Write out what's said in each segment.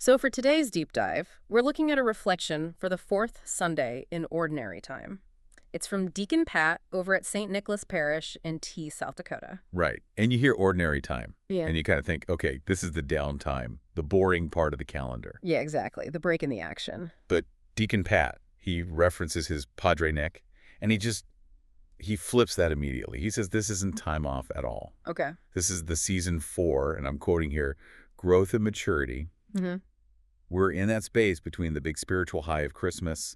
So for today's deep dive, we're looking at a reflection for the fourth Sunday in Ordinary Time. It's from Deacon Pat over at St. Nicholas Parish in Tea, South Dakota. Right. And you hear ordinary time. Yeah. And you kind of think, okay, this is the downtime, the boring part of the calendar. Yeah, exactly. The break in the action. But Deacon Pat, he references his Padre Nick, and he flips that immediately. He says this isn't time off at all. Okay. This is the season 4, and I'm quoting here, growth and maturity. Mm-hmm. We're in that space between the big spiritual high of Christmas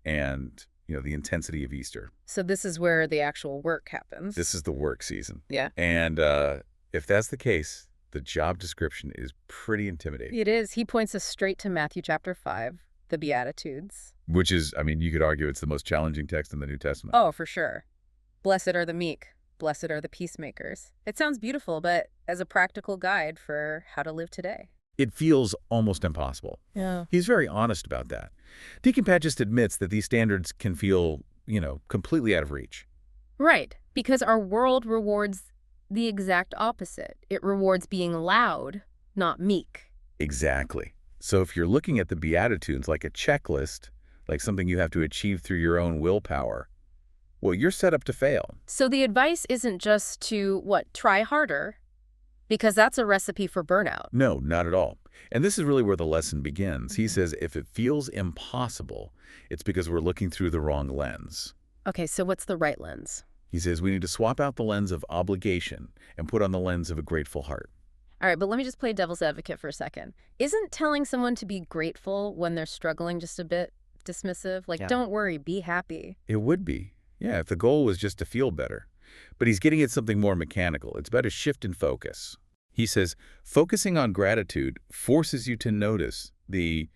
and, the intensity of Easter. So this is where the actual work happens. This is the work season. Yeah. And if that's the case, the job description is pretty intimidating. It is. He points us straight to Matthew chapter 5, the Beatitudes. Which is, you could argue it's the most challenging text in the New Testament. Oh, for sure. Blessed are the meek. Blessed are the peacemakers. It sounds beautiful, but as a practical guide for how to live today. It feels almost impossible. Yeah. He's very honest about that. Deacon Pat just admits that these standards can feel, completely out of reach. Right, because our world rewards the exact opposite. It rewards being loud, not meek. Exactly. So if you're looking at the Beatitudes like a checklist, like something you have to achieve through your own willpower, well, you're set up to fail. So the advice isn't just to, try harder? Because that's a recipe for burnout. No, not at all. And this is really where the lesson begins. He says if it feels impossible, it's because we're looking through the wrong lens. Okay, so what's the right lens? He says we need to swap out the lens of obligation and put on the lens of a grateful heart. All right, but let me just play devil's advocate for a second. Isn't telling someone to be grateful when they're struggling just a bit dismissive? Like, don't worry, be happy. It would be. Yeah, if the goal was just to feel better. But he's getting at something more mechanical. It's about a shift in focus. He says, focusing on gratitude forces you to notice the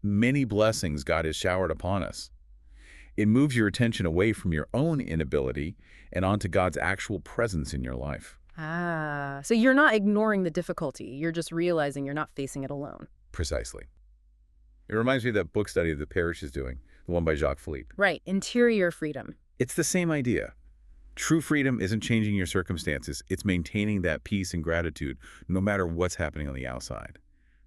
many blessings God has showered upon us. It moves your attention away from your own inability and onto God's actual presence in your life. Ah, so you're not ignoring the difficulty. You're just realizing you're not facing it alone. Precisely. It reminds me of that book study the parish is doing, the one by Jacques Philippe. Right, interior freedom. It's the same idea. True freedom isn't changing your circumstances. It's maintaining that peace and gratitude no matter what's happening on the outside.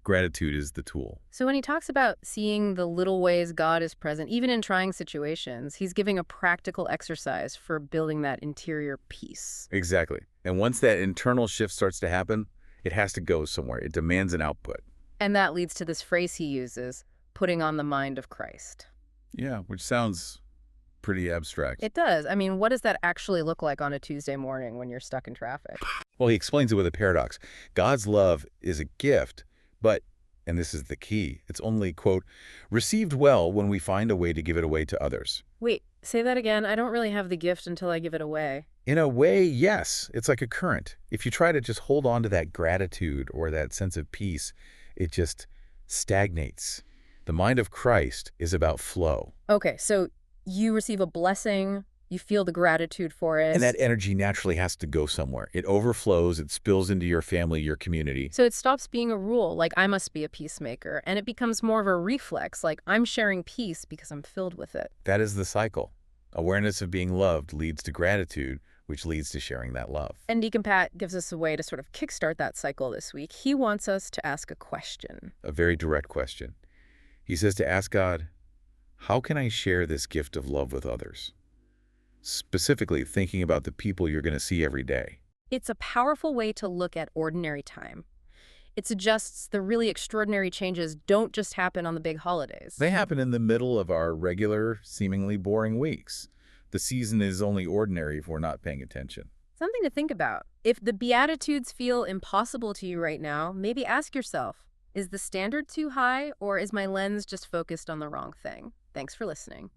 Gratitude is the tool. So when he talks about seeing the little ways God is present, even in trying situations, he's giving a practical exercise for building that interior peace. Exactly. And once that internal shift starts to happen, it has to go somewhere. It demands an output. And that leads to this phrase he uses, putting on the mind of Christ. Yeah, which sounds pretty abstract. It does. What does that actually look like on a Tuesday morning when you're stuck in traffic? Well, he explains it with a paradox. God's love is a gift, but, and this is the key, it's only, quote, received well when we find a way to give it away to others. Wait, say that again. I don't really have the gift until I give it away. In a way, yes. It's like a current. If you try to just hold on to that gratitude or that sense of peace, it just stagnates. The mind of Christ is about flow. Okay, so you receive a blessing, you feel the gratitude for it. And that energy naturally has to go somewhere. It overflows, it spills into your family, your community. So it stops being a rule, like I must be a peacemaker, and it becomes more of a reflex, like I'm sharing peace because I'm filled with it. That is the cycle. Awareness of being loved leads to gratitude, which leads to sharing that love. And Deacon Pat gives us a way to sort of kickstart that cycle this week. He wants us to ask a question. A very direct question. He says to ask God, how can I share this gift of love with others? Specifically thinking about the people you're going to see every day. It's a powerful way to look at ordinary time. It suggests the really extraordinary changes don't just happen on the big holidays. They happen in the middle of our regular, seemingly boring weeks. The season is only ordinary if we're not paying attention. Something to think about. If the Beatitudes feel impossible to you right now, maybe ask yourself, is the standard too high, or is my lens just focused on the wrong thing? Thanks for listening.